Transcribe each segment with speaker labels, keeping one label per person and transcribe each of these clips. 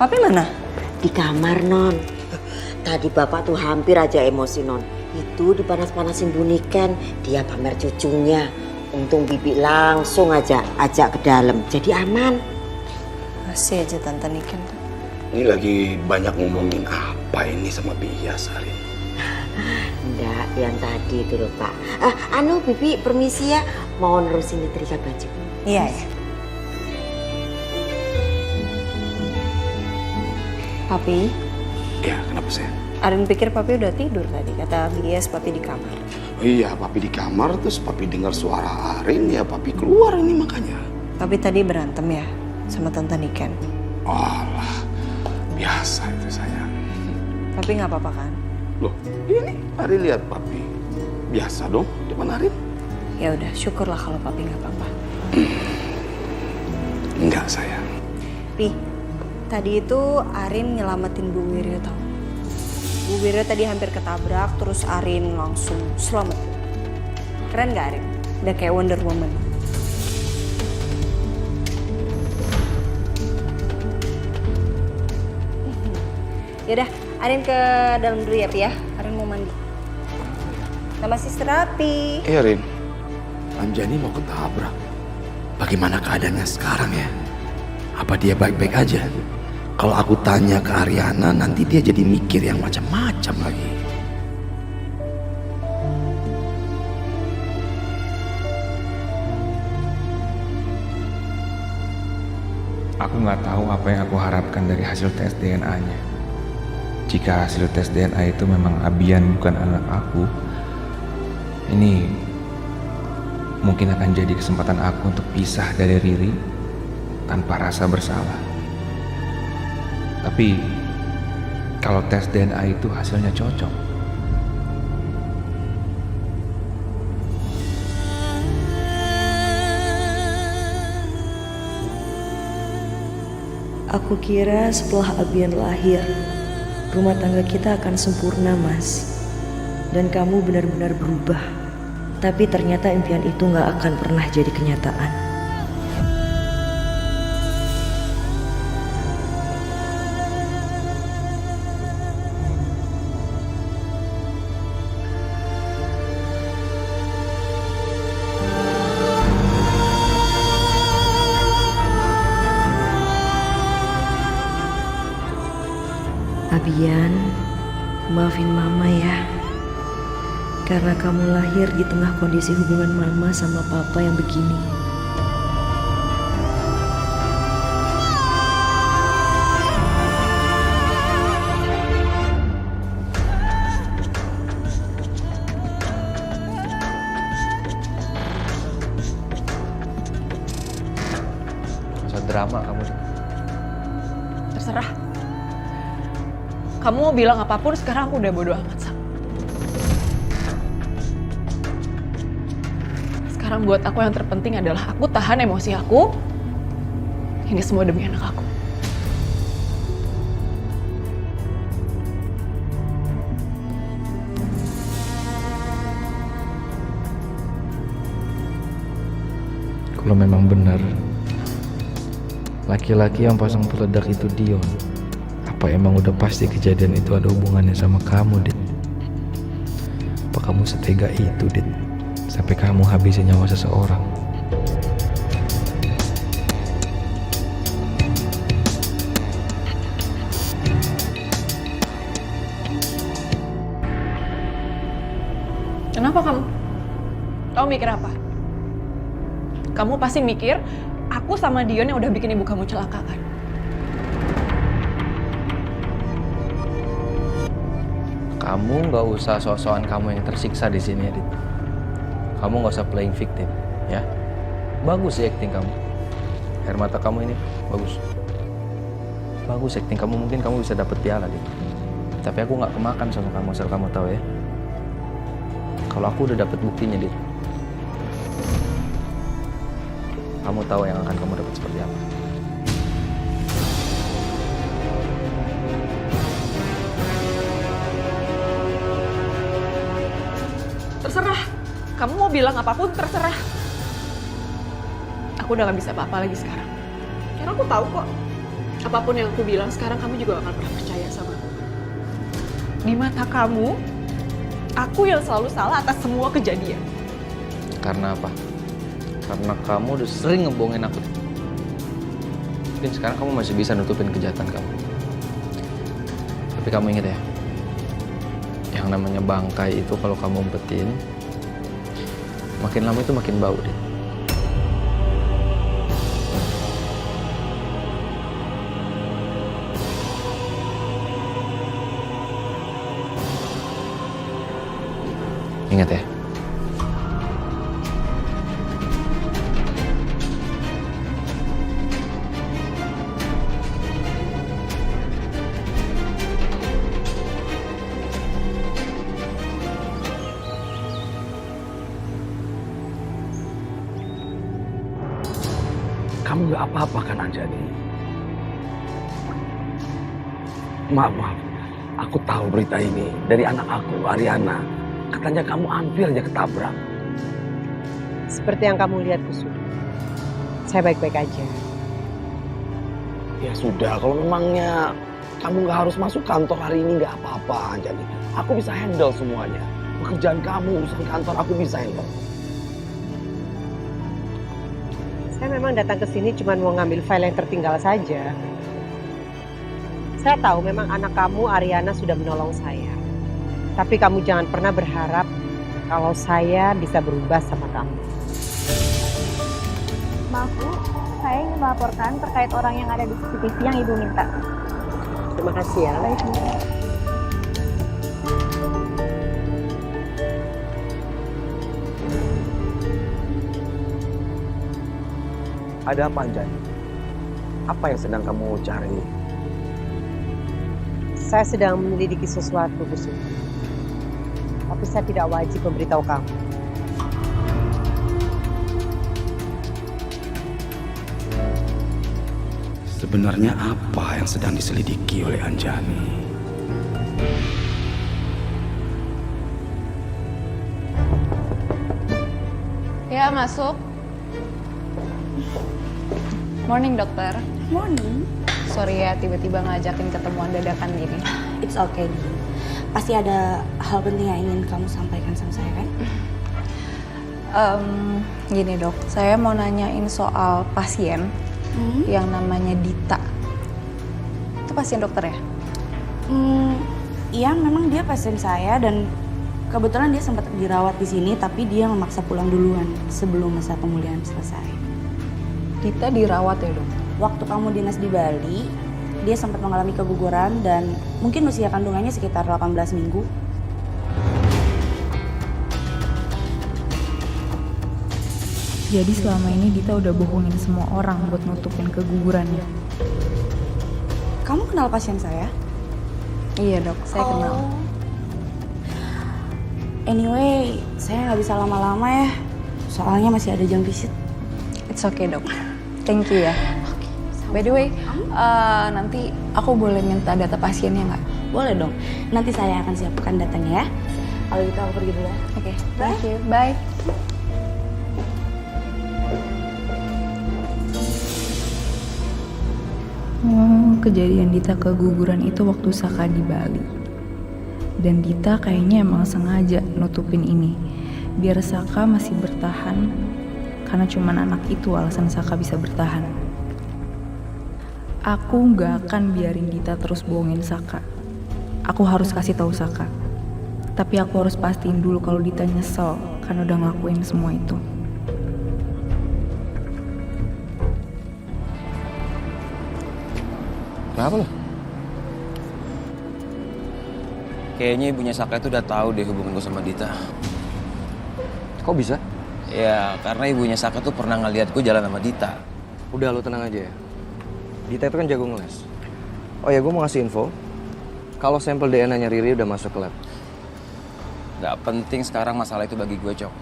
Speaker 1: Papi mana?
Speaker 2: Di kamar, Non. Tadi bapak tuh hampir aja emosi, Non. Itu dipanas-panasin bunikan, dia pamer cucunya. Untung bibi langsung aja ajak ke dalam, jadi aman.
Speaker 1: Masih aja Tante Niken.
Speaker 3: Ini lagi banyak ngomongin apa ini sama Bias, Arin?
Speaker 2: Enggak, yang tadi itu loh, Pak. Bibi permisi ya, mau nerusin nyetrika baju.
Speaker 1: Iya ya. Papi,
Speaker 3: Ya, kenapa sayang?
Speaker 1: Arin pikir Papi udah tidur tadi, kata Bias Papi di kamar.
Speaker 3: Iya, Papi di kamar, terus Papi dengar suara Arin, ya Papi keluar ini makanya.
Speaker 1: Papi tadi berantem ya sama Tante Niken.
Speaker 3: Alah, biasa itu sayang.
Speaker 1: Papi nggak apa-apa kan?
Speaker 3: Loh, ini Arin lihat Papi. Biasa dong depan Arin.
Speaker 1: Ya udah, syukurlah kalau Papi nggak apa-apa.
Speaker 3: Enggak sayang.
Speaker 1: Pi, tadi itu Arin nyelamatin Bu Wiryo tau. Bu Wiryo tadi hampir ketabrak, terus Arin langsung selamat. Keren gak Arin? Udah kayak Wonder Woman. Yaudah, Arin ke dalam dulu ya Pi ya. Arin mau mandi. Nama Sister Pi.
Speaker 3: Rin, Anjani mau ketabrak. Bagaimana keadaannya sekarang ya? Apa dia baik-baik aja? Kalau aku tanya ke Ariana, nanti dia jadi mikir yang macam-macam lagi.
Speaker 4: Aku nggak tahu apa yang aku harapkan dari hasil tes DNA-nya. Jika hasil tes DNA itu memang Abian bukan anak aku, ini mungkin akan jadi kesempatan aku untuk pisah dari Riri tanpa rasa bersalah. Tapi kalau tes DNA itu hasilnya cocok,
Speaker 5: aku kira setelah Abian lahir, rumah tangga kita akan sempurna, Mas. Dan kamu benar-benar berubah. Tapi ternyata impian itu gak akan pernah jadi kenyataan. Abian, maafin Mama ya. Karena kamu lahir di tengah kondisi hubungan Mama sama Papa yang begini.
Speaker 4: masa drama kamu.
Speaker 6: Terserah. Kamu mau bilang apapun, sekarang aku udah bodo amat, Sam. Sekarang buat aku yang terpenting adalah aku tahan emosi aku. Ini semua demi anak aku.
Speaker 4: Kalau memang benar laki-laki yang pasang peledak itu Dion, apa emang udah pasti kejadian itu ada hubungannya sama kamu, Dit? Apa kamu setega itu, Dit, sampai kamu habisin nyawa seseorang?
Speaker 6: Kenapa kamu? Kamu mikir apa? Kamu pasti mikir aku sama Dion yang udah bikin ibu kamu celaka kan?
Speaker 7: Kamu nggak usah sok-sokan kamu yang tersiksa di sini, Adit. Kamu nggak usah playing victim, ya. Bagus sih acting kamu. Air mata kamu ini bagus. Bagus acting kamu, mungkin kamu bisa dapet piala, Adit. Tapi aku nggak kemakan sama kamu, asal kamu tahu ya. Kalau aku udah dapet buktinya, Dit. Kamu tahu yang akan kamu dapat seperti apa.
Speaker 6: Terserah. Kamu mau bilang apapun terserah. Aku udah gak bisa apa-apa lagi sekarang. Karena aku tahu kok. apapun yang aku bilang sekarang kamu juga akan pernah percaya sama aku. Di mata kamu, aku yang selalu salah atas semua kejadian.
Speaker 7: Karena apa? Karena kamu udah sering ngebohongin aku. Mungkin sekarang kamu masih bisa nutupin kejahatan kamu. Tapi kamu ingat ya, yang namanya bangkai itu kalau kamu umpetin, makin lama itu makin bau deh. Ingat ya.
Speaker 3: Kamu nggak apa-apa kan Anjani? Maaf. Aku tahu berita ini dari anak aku, Ariana. Katanya kamu hampir aja ketabrak.
Speaker 8: Seperti yang kamu lihat, Kusuma. Saya baik-baik aja.
Speaker 3: Ya sudah, kalau memangnya kamu nggak harus masuk kantor hari ini nggak apa-apa Anjani. Aku bisa handle semuanya. Pekerjaan kamu, urusan kantor aku bisa handle.
Speaker 8: Saya memang datang ke sini cuma mau ngambil file yang tertinggal saja. Saya tahu memang anak kamu, Ariana, sudah menolong saya. Tapi kamu jangan pernah berharap kalau saya bisa berubah sama kamu.
Speaker 9: Maaf Bu, saya ingin melaporkan terkait orang yang ada di CCTV yang Ibu minta.
Speaker 8: Terima kasih ya.
Speaker 9: Baik Bu.
Speaker 3: Ada apa Anjani? Apa yang sedang kamu cari?
Speaker 8: Saya sedang menyelidiki sesuatu, Kusuma. Tapi saya tidak wajib memberitahu kamu.
Speaker 3: Sebenarnya apa yang sedang diselidiki oleh Anjani?
Speaker 6: Ya, masuk. Morning, dokter.
Speaker 10: Morning.
Speaker 6: Sorry ya, tiba-tiba ngajakin ketemuan dadakan gini.
Speaker 10: It's okay. Pasti ada hal penting yang ingin kamu sampaikan sama saya kan?
Speaker 6: Gini dok, saya mau nanyain soal pasien yang namanya Dita. Itu pasien dokter ya?
Speaker 10: Iya, memang dia pasien saya dan kebetulan dia sempat dirawat di sini, tapi dia memaksa pulang duluan sebelum masa pemulihan selesai.
Speaker 6: Dita dirawat ya dok?
Speaker 10: Waktu kamu dinas di Bali, dia sempat mengalami keguguran dan mungkin usia kandungannya sekitar 18 minggu.
Speaker 11: Jadi selama ini Dita udah bohongin semua orang buat nutupin kegugurannya.
Speaker 10: Kamu kenal pasien saya?
Speaker 6: Iya dok, saya kenal.
Speaker 10: Anyway, saya nggak bisa lama-lama ya. Soalnya masih ada jam visit.
Speaker 6: It's okay dok. Thank you ya. By the way, nanti aku boleh minta data pasiennya nggak?
Speaker 10: Boleh dong. Nanti saya akan siapkan datanya ya. Kalau gitu aku pergi dulu ya.
Speaker 6: Oke, thank you. Bye.
Speaker 11: Oh, kejadian Dita keguguran itu waktu Saka di Bali. Dan Dita kayaknya emang sengaja nutupin ini. Biar Saka masih bertahan. Karena cuman anak itu alasan Saka bisa bertahan. Aku gak akan biarin Dita terus bohongin Saka. Aku harus kasih tahu Saka. Tapi aku harus pastiin dulu kalau Dita nyesel karena udah ngelakuin semua itu.
Speaker 7: Kenapa lo? Kayaknya ibunya Saka itu udah tahu deh hubungan gue sama Dita.
Speaker 12: Kok bisa?
Speaker 7: Ya, karena ibunya Saka tuh pernah ngeliat gue jalan sama Dita.
Speaker 12: Udah lo tenang aja ya. Dita itu kan jago ngeles. Oh ya, gue mau ngasih info. Kalau sampel DNA-nya Riri udah masuk ke lab.
Speaker 7: Gak penting sekarang masalah itu bagi gue, Cok.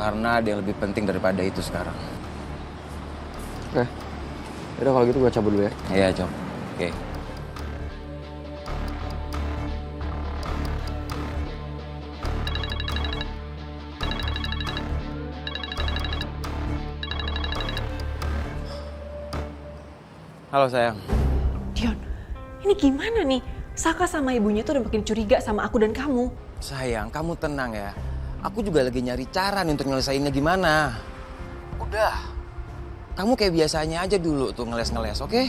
Speaker 7: Karena ada yang lebih penting daripada itu sekarang.
Speaker 12: Oke. Yaudah kalau gitu gue cabut dulu ya.
Speaker 7: Iya, Cok. Oke. Halo sayang.
Speaker 6: Dion, ini gimana nih? Saka sama ibunya tuh udah makin curiga sama aku dan kamu.
Speaker 7: Sayang, kamu tenang ya. Aku juga lagi nyari cara nih untuk nyelesainnya gimana. Udah. Kamu kayak biasanya aja dulu tuh ngeles-ngeles, oke?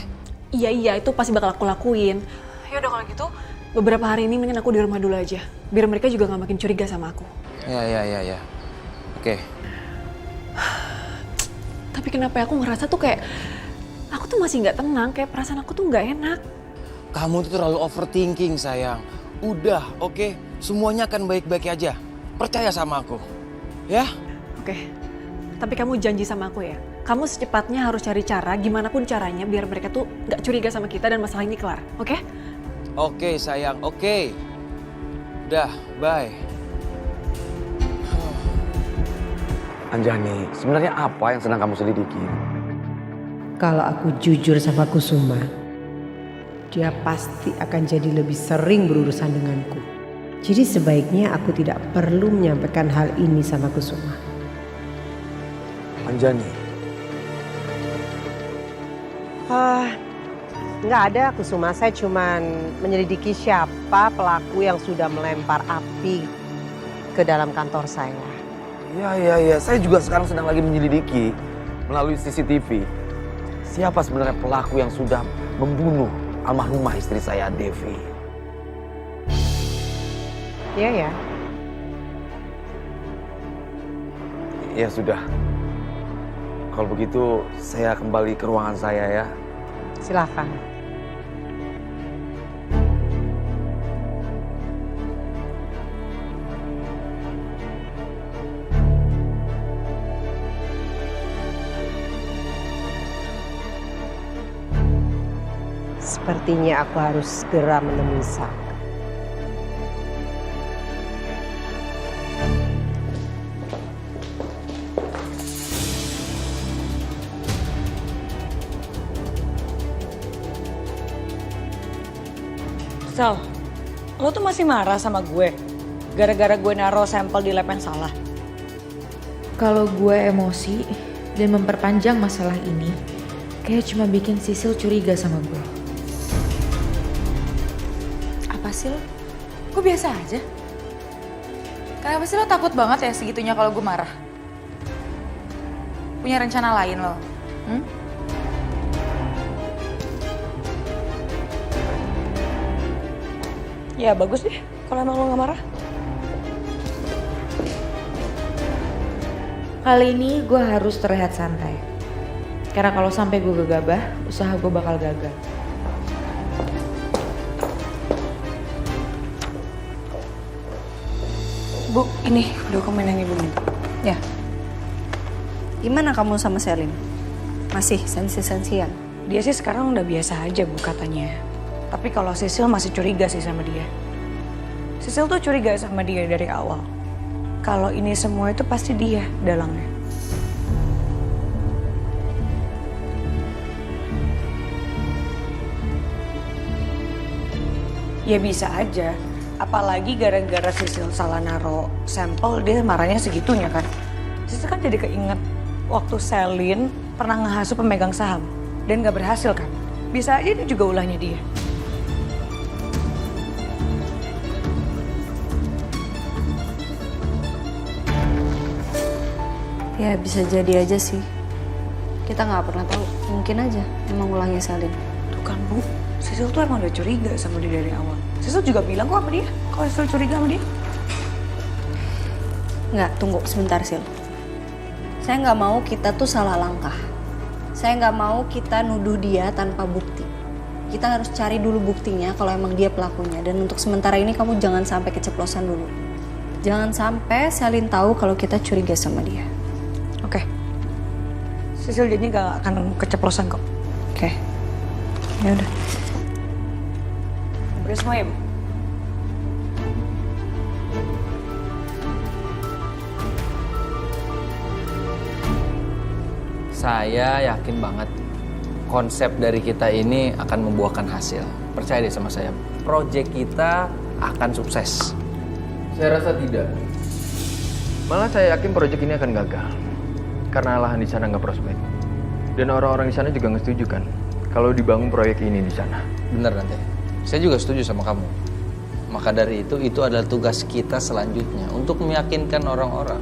Speaker 6: Iya, itu pasti bakal aku lakuin. Ya udah kalau gitu, beberapa hari ini mending aku di rumah dulu aja. Biar mereka juga gak makin curiga sama aku.
Speaker 7: Ya. Oke.
Speaker 6: Tapi kenapa aku ngerasa tuh kayak aku tuh masih nggak tenang, kayak perasaan aku tuh nggak enak.
Speaker 7: Kamu tuh terlalu overthinking sayang. Udah, oke? Semuanya akan baik-baik aja. Percaya sama aku. Ya?
Speaker 6: Oke. Tapi kamu janji sama aku ya. Kamu secepatnya harus cari cara, gimana pun caranya biar mereka tuh nggak curiga sama kita dan masalah ini kelar. Oke?
Speaker 7: Oke sayang, oke. Udah, bye.
Speaker 3: Anjani, sebenarnya apa yang sedang kamu selidiki?
Speaker 8: Kalau aku jujur sama Kusuma, dia pasti akan jadi lebih sering berurusan denganku. Jadi sebaiknya aku tidak perlu menyampaikan hal ini sama Kusuma.
Speaker 3: Anjani.
Speaker 8: Nggak ada Kusuma, saya cuman menyelidiki siapa pelaku yang sudah melempar api ke dalam kantor saya.
Speaker 3: Iya. Saya juga sekarang sedang lagi menyelidiki melalui CCTV. Siapa sebenarnya pelaku yang sudah membunuh almarhumah istri saya, Devi?
Speaker 8: Iya ya.
Speaker 3: Ya sudah. Kalau begitu saya kembali ke ruangan saya ya.
Speaker 8: Silakan. Sepertinya aku harus segera menemui Saka.
Speaker 5: Sal, lo tuh masih marah sama gue gara-gara gue naruh sampel di lab yang salah?
Speaker 11: Kalau gue emosi dan memperpanjang masalah ini, kayak cuma bikin Sisil curiga sama gue. Apa sih lo? Gue biasa aja. Kenapa sih lo takut banget ya segitunya kalau gue marah? Punya rencana lain lo?
Speaker 5: Ya bagus deh kalau emang lo gak marah.
Speaker 11: Kali ini gue harus terlihat santai. Karena kalau sampai gue gegabah, usaha gue bakal gagal.
Speaker 5: Bu, ini dokumen yang ibu minta.
Speaker 1: Ya. Gimana kamu sama Selin? Masih sensi-sensian?
Speaker 5: Dia sih sekarang udah biasa aja bu katanya. Tapi kalau Sisil masih curiga sih sama dia. Sisil tuh curiga sama dia dari awal. Kalau ini semua itu pasti dia dalangnya. Ya bisa aja. Apalagi gara-gara Sisil salah naro sampel, dia marahnya segitunya kan. Sisil kan jadi keinget waktu Selin pernah ngehasut pemegang saham. Dan gak berhasil kan. Bisa aja ini juga ulahnya dia.
Speaker 1: Ya bisa jadi aja sih. Kita nggak pernah tahu. Mungkin aja emang ulahnya Selin.
Speaker 5: Tuh kan bu, Sisil tuh emang udah curiga sama dia dari awal. Sisil juga bilang kok sama dia kalau Sisil curiga sama dia.
Speaker 1: Nggak, tunggu sebentar Sil. Saya nggak mau kita tuh salah langkah. Saya nggak mau kita nuduh dia tanpa bukti. Kita harus cari dulu buktinya kalau emang dia pelakunya. Dan untuk sementara ini kamu jangan sampai keceplosan dulu. Jangan sampai Selin tahu kalau kita curiga sama dia.
Speaker 5: Oke. Sisil jadi gak akan keceplosan kok.
Speaker 1: Oke. Ya udah.
Speaker 5: Udah semua ya bu?
Speaker 7: Saya yakin banget konsep dari kita ini akan membuahkan hasil. Percaya deh sama saya. Project kita akan sukses.
Speaker 12: Saya rasa tidak. Malah saya yakin proyek ini akan gagal. Karena lahan di sana nggak prospek. Dan orang-orang di sana juga nggak setuju kan.
Speaker 13: kalau dibangun proyek ini di sana.
Speaker 7: Bener Dante. Saya juga setuju sama kamu. Maka dari itu adalah tugas kita selanjutnya untuk meyakinkan orang-orang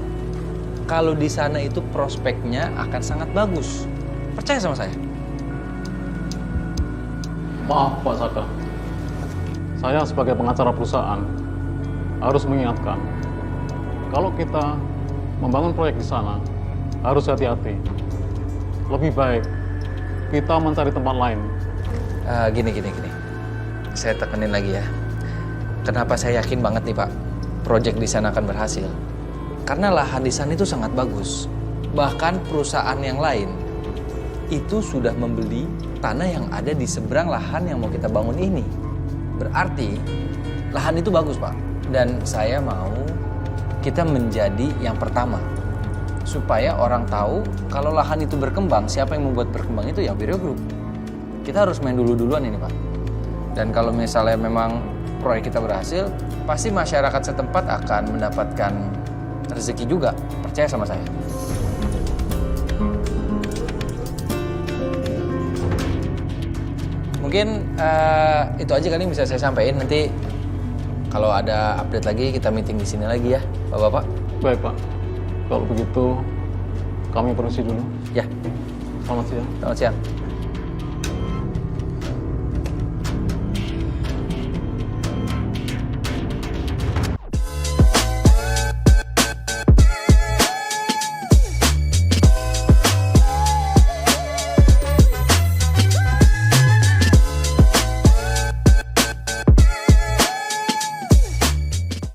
Speaker 7: kalau di sana itu prospeknya akan sangat bagus. Percaya sama saya.
Speaker 14: Maaf Pak Saka, saya sebagai pengacara perusahaan harus mengingatkan kalau kita membangun proyek di sana harus hati-hati. Lebih baik kita mencari tempat lain.
Speaker 7: Gini. Saya tekenin lagi ya. Kenapa saya yakin banget nih Pak, proyek di sana akan berhasil? Karena lahan di sana itu sangat bagus. Bahkan perusahaan yang lain itu sudah membeli tanah yang ada di seberang lahan yang mau kita bangun ini. Berarti lahan itu bagus Pak. Dan saya mau kita menjadi yang pertama. Supaya orang tahu kalau lahan itu berkembang, siapa yang membuat berkembang itu ya Wiryo Group. Kita harus main duluan ini Pak. Dan kalau misalnya memang proyek kita berhasil, pasti masyarakat setempat akan mendapatkan rezeki juga. Percaya sama saya. Mungkin itu aja kali yang bisa saya sampaikan. Nanti kalau ada update lagi kita meeting di sini lagi ya, Bapak-bapak.
Speaker 14: Baik Pak, kalau begitu kami permisi dulu.
Speaker 7: Ya.
Speaker 14: Selamat siang.
Speaker 7: Selamat siang.